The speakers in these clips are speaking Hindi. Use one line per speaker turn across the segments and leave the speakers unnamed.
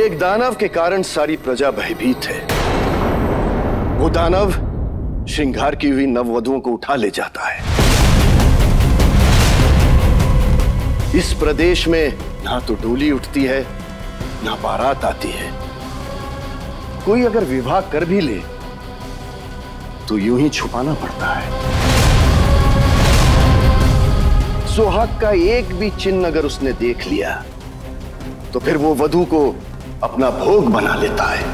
एक दानव के कारण सारी प्रजा भयभीत है। वो दानव श्रृंगार की हुई नववधुओं को उठा ले जाता है। इस प्रदेश में ना तो डोली उठती है ना बारात आती है। कोई अगर विवाह कर भी ले तो यूं ही छुपाना पड़ता है। सुहाग का एक भी चिन्ह अगर उसने देख लिया तो फिर वो वधू को अपना भोग बना लेता है।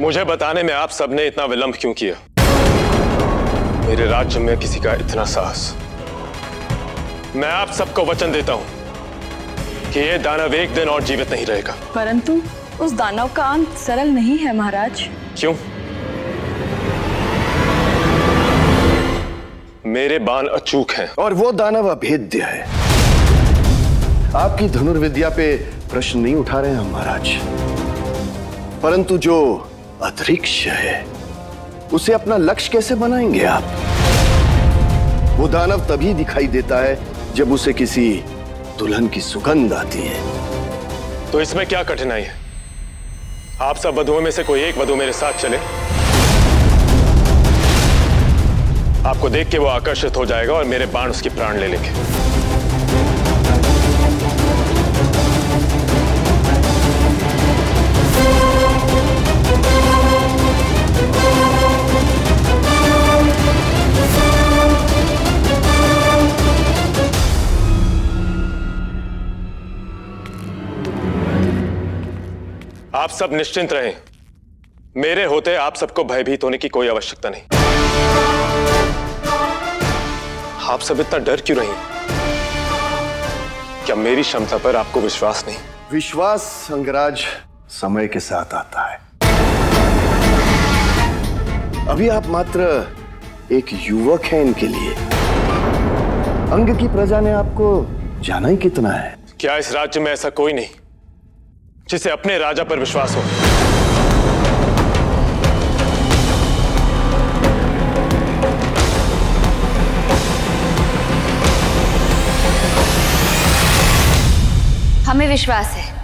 मुझे बताने में आप सबने इतना विलंब क्यों किया? मेरे राज्य में किसी का इतना साहस? मैं आप सबको वचन देता हूं कि यह दानव एक दिन और जीवित नहीं रहेगा।
परंतु उस दानव का अंत सरल नहीं है महाराज।
क्यों? मेरे बाण अचूक हैं
और वो दानव अभेद्य है। आपकी धनुर्विद्या पे प्रश्न नहीं उठा रहे हैं महाराज, परंतु जो अधरिक्ष है उसे अपना लक्ष्य कैसे बनाएंगे आप? वो दानव तभी दिखाई देता है जब उसे किसी दुल्हन की सुगंध आती है।
तो इसमें क्या कठिनाई है? आप सब वधुओं में से कोई एक वधु मेरे साथ चले, आपको देख के वो आकर्षित हो जाएगा और मेरे बाण उसकी प्राण ले लेंगे। आप सब निश्चिंत रहें, मेरे होते आप सबको भयभीत होने की कोई आवश्यकता नहीं। आप सब इतना डर क्यों रही? क्या मेरी क्षमता पर आपको विश्वास नहीं?
विश्वास अंगराज समय के साथ आता है। अभी आप मात्र एक युवक हैं इनके लिए। अंग की प्रजा ने आपको जाना ही कितना है।
क्या इस राज्य में ऐसा कोई नहीं जिसे अपने राजा पर विश्वास हो?
हमें विश्वास है।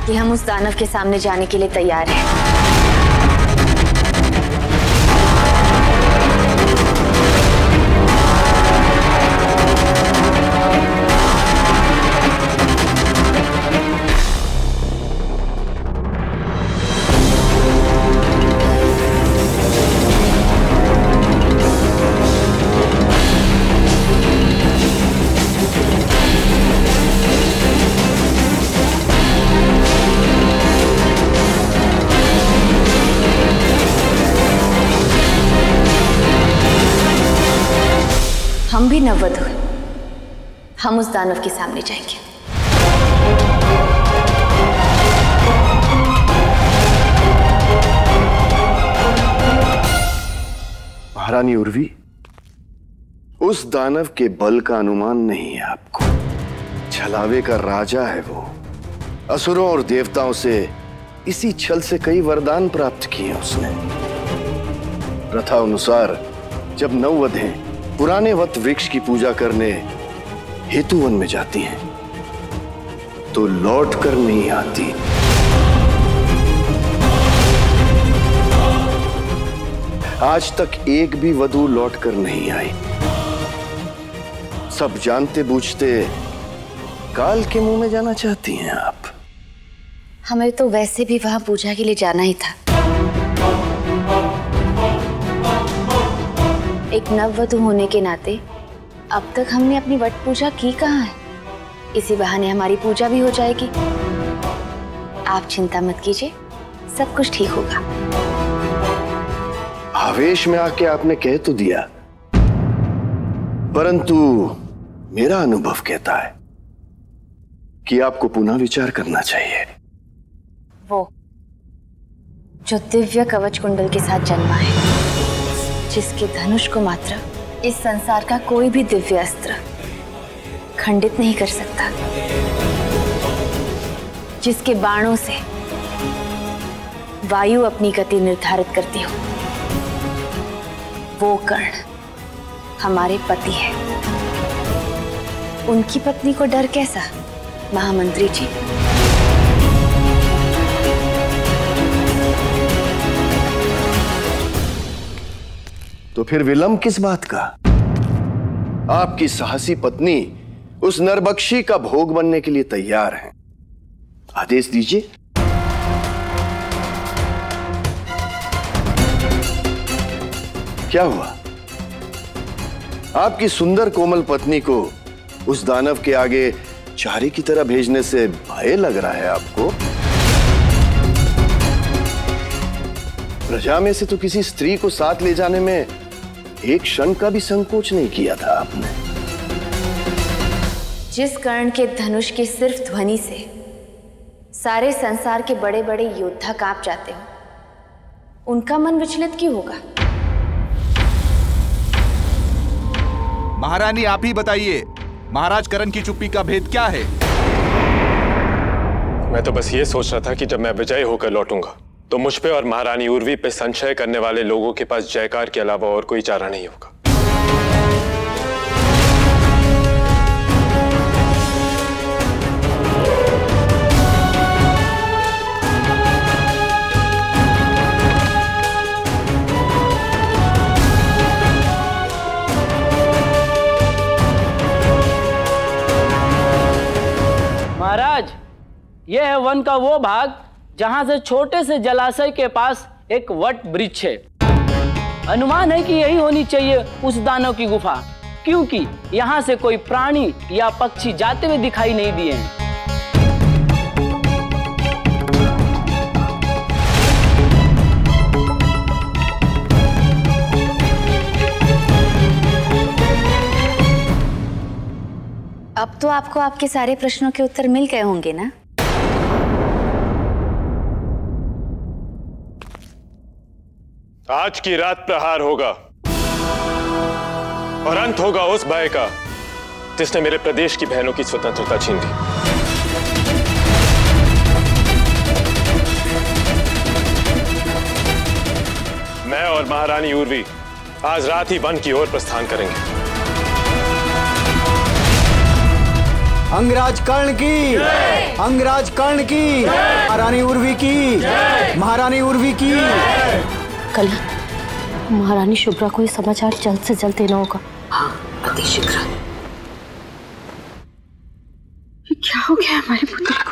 कि हम उस दानव के सामने जाने के लिए तैयार हैं। हम भी नववधु हैं, हम उस दानव के सामने जाएंगे।
महारानी उर्वी, उस दानव के बल का अनुमान नहीं है आपको। छलावे का राजा है वो। असुरों और देवताओं से इसी छल से कई वरदान प्राप्त किए उसने। प्रथा अनुसार जब नववधें पुराने वट वृक्ष की पूजा करने हेतु वन में जाती हैं तो लौट कर नहीं आती। आज तक एक भी वधू लौट कर नहीं आई। सब जानते बूझते काल के मुंह में जाना चाहती हैं आप।
हमें तो वैसे भी वहां पूजा के लिए जाना ही था। एक नववधु होने के नाते अब तक हमने अपनी वट पूजा की कहाँ है? इसी बहाने हमारी पूजा भी हो जाएगी। आप चिंता मत कीजिए, सब कुछ ठीक होगा।
आवेश में आके आपने कह तो दिया, परंतु मेरा अनुभव कहता है कि आपको पुनः विचार करना चाहिए।
वो जो दिव्य कवच कुंडल के साथ जन्मा है, जिसके धनुष को मात्र इस संसार का कोई भी दिव्य अस्त्र खंडित नहीं कर सकता, जिसके बाणों से वायु अपनी गति निर्धारित करती हो, वो कर्ण हमारे पति है। उनकी पत्नी को डर कैसा, महामंत्री जी?
तो फिर विलंब किस बात का? आपकी साहसी पत्नी उस नरबक्षी का भोग बनने के लिए तैयार है। आदेश दीजिए। क्या हुआ? आपकी सुंदर कोमल पत्नी को उस दानव के आगे चारी की तरह भेजने से भय लग रहा है आपको? प्रजा में से तो किसी स्त्री को साथ ले जाने में एक क्षण का भी संकोच नहीं किया था आपने।
जिस कर्ण के धनुष की सिर्फ ध्वनि से सारे संसार के बड़े बड़े योद्धा कांप जाते हो, उनका मन विचलित क्यों होगा?
महारानी आप ही बताइए, महाराज कर्ण की चुप्पी का भेद क्या है?
मैं तो बस ये सोच रहा था कि जब मैं विजयी होकर लौटूंगा तो मुझ पे और महारानी उर्वी पे संशय करने वाले लोगों के पास जयकार के अलावा और कोई चारा नहीं होगा।
महाराज, यह है वन का वो भाग जहां से छोटे से जलाशय के पास एक वट वृक्ष है। अनुमान है कि यही होनी चाहिए उस दानव की गुफा, क्योंकि यहां से कोई प्राणी या पक्षी जाते हुए दिखाई नहीं दिए हैं।
अब तो आपको आपके सारे प्रश्नों के उत्तर मिल गए होंगे ना?
आज की रात प्रहार होगा और अंत होगा उस भय का जिसने मेरे प्रदेश की बहनों की स्वतंत्रता छीन ली। मैं और महारानी उर्वी आज रात ही वन की ओर प्रस्थान करेंगे।
अंगराज कर्ण की, अंगराज कर्ण की, महारानी उर्वी की, महारानी उर्वी की।
कल महारानी शुभ्रा को ये समाचार जल्द से जल्द देना होगा।
हाँ, अति शीघ्र। ये क्या हो गया हमारे पुत्र को?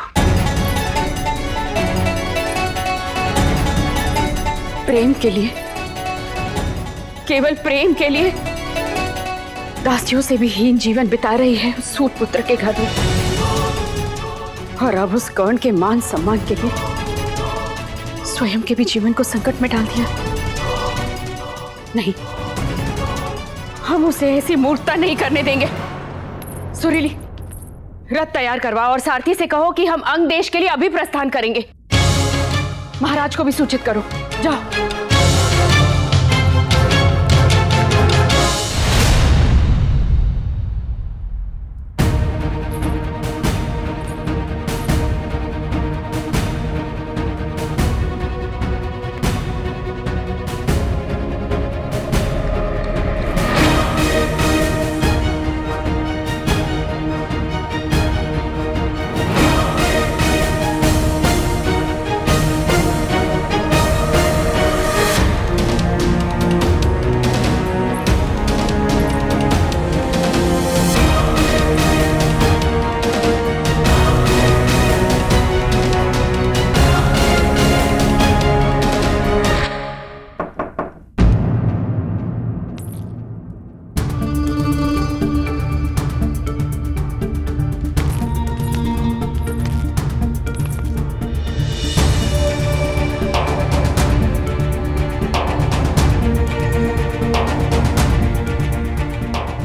प्रेम के लिए, केवल प्रेम के लिए दासियों से भी हीन जीवन बिता रही है उस सूत पुत्र के घर में, और अब उस कर्ण के मान सम्मान के लिए स्वयं के भी जीवन को संकट में डाल दिया। नहीं, हम उसे ऐसी मूर्खता नहीं करने देंगे। सुरीली, रथ तैयार करवाओ और सारथी से कहो कि हम अंग देश के लिए अभी प्रस्थान करेंगे। महाराज को भी सूचित करो। जाओ।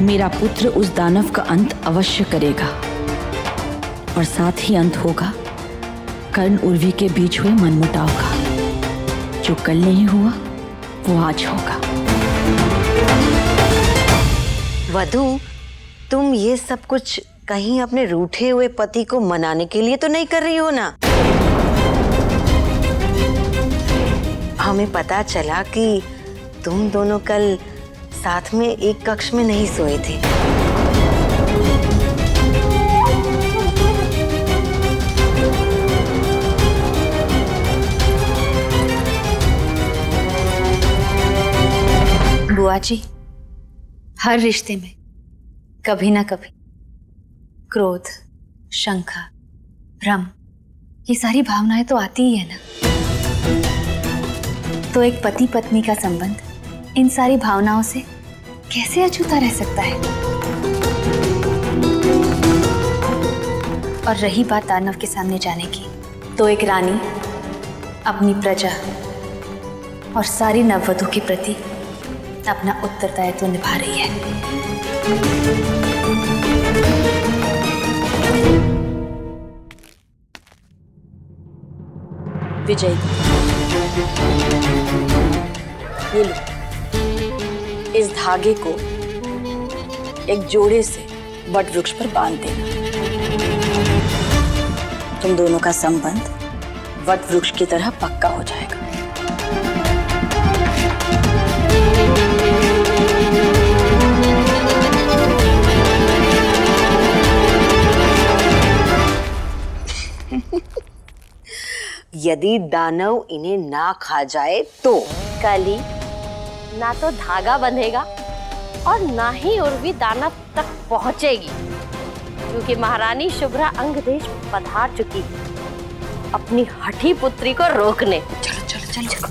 मेरा पुत्र उस दानव का अंत अवश्य करेगा और साथ ही अंत होगा कर्ण उर्वी के बीच हुए मनमुटाव का। जो कल नहीं हुआ वो आज होगा।
वधू, तुम ये सब कुछ कहीं अपने रूठे हुए पति को मनाने के लिए तो नहीं कर रही हो ना? हमें पता चला कि तुम दोनों कल साथ में एक कक्ष में नहीं सोए थे।
बुआ जी, हर रिश्ते में कभी ना कभी क्रोध, शंका, भ्रम, ये सारी भावनाएं तो आती ही है ना। तो एक पति पत्नी का संबंध इन सारी भावनाओं से कैसे अछूता रह सकता है? और रही बात दानव के सामने जाने की, तो एक रानी अपनी प्रजा और सारी नववधु के प्रति अपना उत्तरदायित्व निभा रही है।
विजय, ये लो, इस धागे को एक जोड़े से वट वृक्ष पर बांध देना। तुम दोनों का संबंध वट वृक्ष की तरह पक्का हो जाएगा।
यदि दानव इन्हें ना खा जाए तो
कली ना तो धागा बंधेगा और ना ही उर्वी दानव तक पहुंचेगी, क्योंकि महारानी शुभ्रा अंग देश पधार चुकी है अपनी हठी पुत्री को रोकने।
चलो चलो चलो चलो।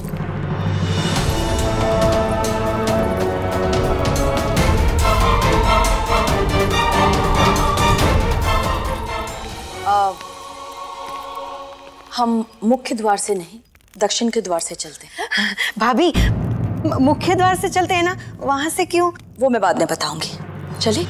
हम मुख्य द्वार से नहीं, दक्षिण के द्वार से चलते हैं।
भाभी, मुख्य द्वार से चलते हैं ना, वहां से क्यों?
वो मैं बाद में बताऊंगी। चलिए।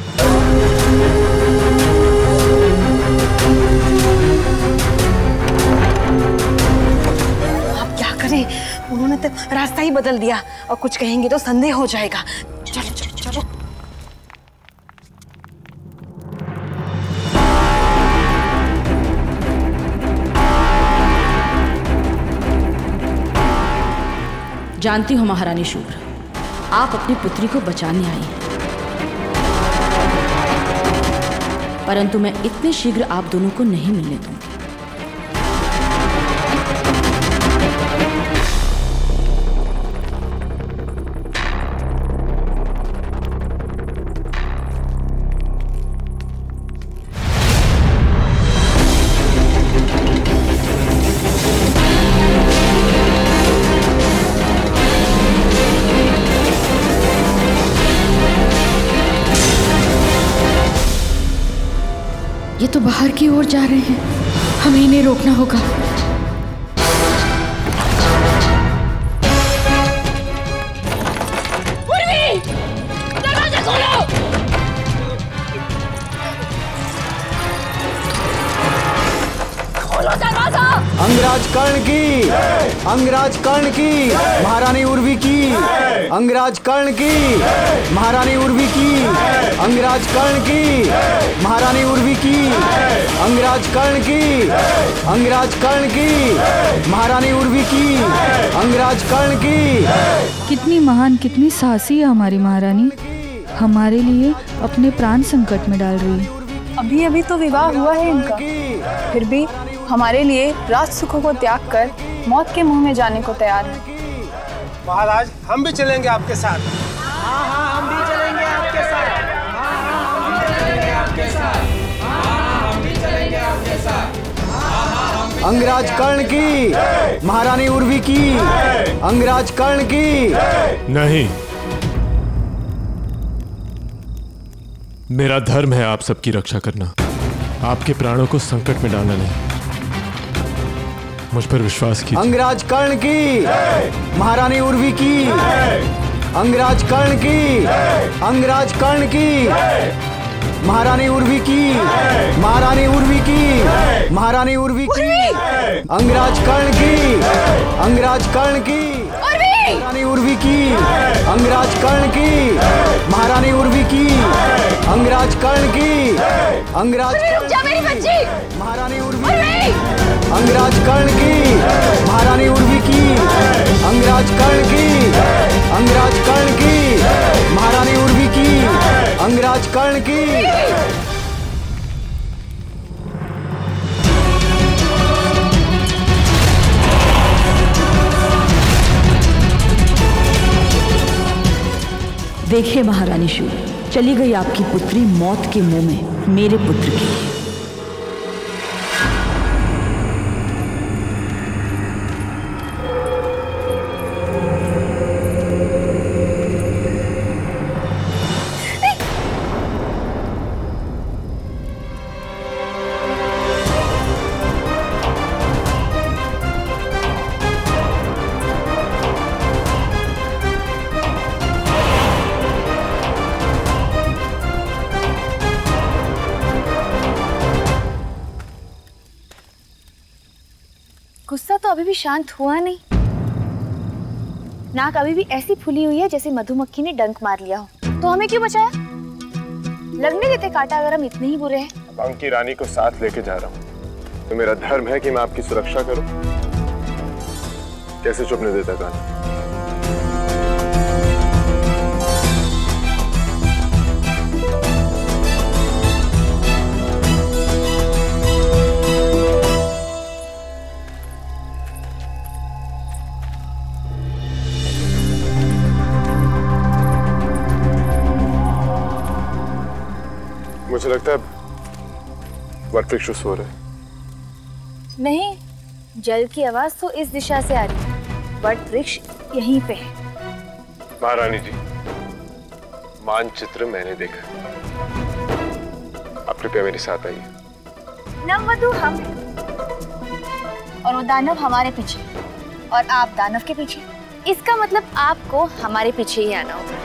आप क्या करें, उन्होंने तो रास्ता ही बदल दिया और कुछ कहेंगे तो संदेह हो जाएगा। चलो चलो चलो।
जानती हूँ महारानी शुभ्रा, आप अपनी पुत्री को बचाने आई हैं, परंतु मैं इतने शीघ्र आप दोनों को नहीं मिलने दूंगी।
ये तो बाहर की ओर जा रहे हैं, हमें इन्हें रोकना होगा।
उर्वी, दरवाजा खोलो। खोलो दरवाजा।
अंगराज कर्ण की, अंगराज कर्ण की, महारानी उर्वी की, अंगराज कर्ण की, महारानी उर्वी की, अंगराज कर्ण की, महारानी उर्वी की, अंगराज कर्ण की, अंगराज कर्ण की, महारानी उर्वी की, अंगराज कर्ण की।
कितनी महान, कितनी साहसी है हमारी महारानी, हमारे लिए अपने प्राण संकट में डाल रही है।
अभी अभी तो विवाह हुआ है इनका, फिर भी हमारे लिए राज सुखों को त्याग कर मौत के मुंह में जाने को तैयार है।
महाराज, हम भी चलेंगे आपके साथ। हाँ हाँ, हम भी चलेंगे आपके साथ। हाँ हाँ, हम भी चलेंगे आपके साथ। हाँ हाँ, हम भी चलेंगे आपके साथ।
अंगराज कर्ण की, महारानी उर्वी की, अंगराज कर्ण की।
नहीं, मेरा धर्म है आप सबकी रक्षा करना, आपके प्राणों को संकट में डालना नहीं। मुझ पर विश्वास कीजिए।
अंगराज कर्ण की, महारानी उर्वी की, अंगराज कर्ण की, अंगराज कर्ण की, महारानी उर्वी की, महारानी उर्वी की, महारानी उर्वी की, अंगराज कर्ण की, अंगराज कर्ण की, महारानी उर्वी की, अंगराज कर्ण की, महारानी उर्वी की, अंगराज कर्ण की, अंगराज रुक जा मेरी बच्ची, महारानी उर्वी, अंगराज कर्ण की, महारानी उर्वी की, अंगराज कर्ण की, अंगराज कर्ण की, महारानी उर्वी की, अंगराज कर्ण की।
देखिए महारानी शूर, चली गई आपकी पुत्री मौत के मुंह में मेरे पुत्र के लिए।
गुस्सा तो अभी भी शांत हुआ नहीं। नाक अभी भी ऐसी फुली हुई है जैसे मधुमक्खी ने डंक मार लिया हो। तो हमें क्यों बचाया? लगने देते कांटा अगर हम इतने ही बुरे हैं।
अब अंकी रानी को साथ लेके जा रहा हूँ तो मेरा धर्म है कि मैं आपकी सुरक्षा करूं। कैसे चुपने देता कान? मुझे लगता है वटवृक्ष सो रहे।
नहीं, जल की आवाज तो इस दिशा से आ रही है। वटवृक्ष यहीं पे है।
महारानी जी, मानचित्र मैंने देखा। आप कृपया मेरे साथ आइए।
नववधु हम और वो दानव हमारे पीछे और आप दानव के पीछे। इसका मतलब आपको हमारे पीछे ही आना होगा।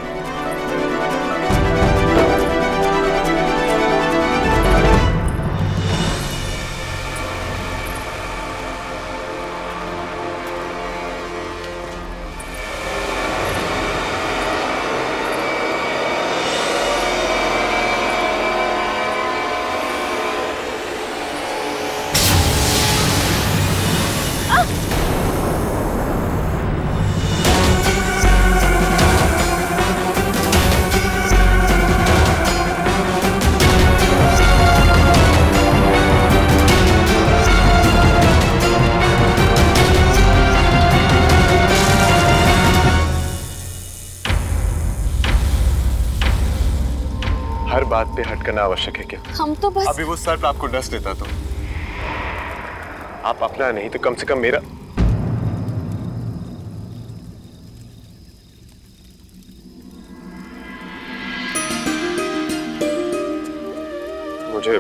हर बात पे हट करना आवश्यक है क्या?
हम तो बस
अभी वो सर्प आपको डस देता तो आप अपना नहीं तो कम से कम मेरा। मुझे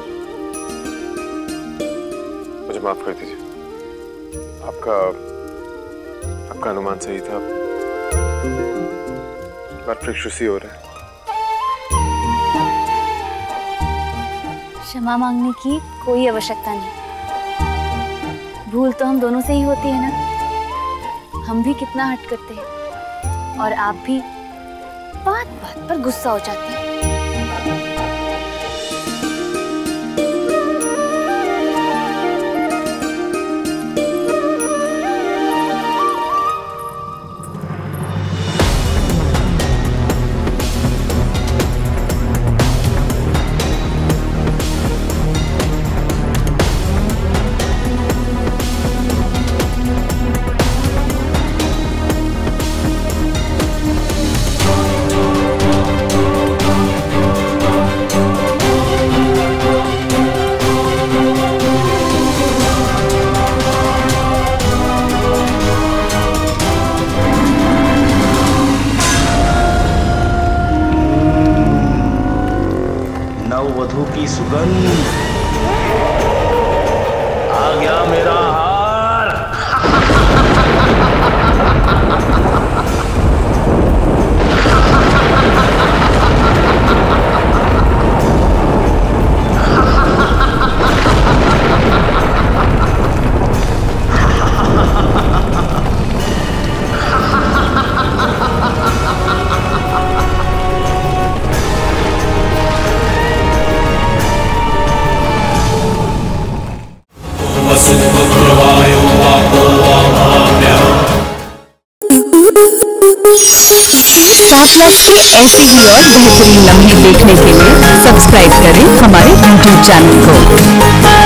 माफ कर दीजिए। आपका अनुमान सही था। वटवृक्ष उसी हो रहा है।
क्षमा मांगने की कोई आवश्यकता नहीं। भूल तो हम दोनों से ही होती है ना। हम भी कितना हट करते हैं और आप भी बात बात पर गुस्सा हो जाते हैं।
नववधू की सुगंध आ गया मेरा हार।
स्टार प्लस के ऐसे ही और बेहतरीन लम्हे देखने के लिए सब्सक्राइब करें हमारे YouTube चैनल को।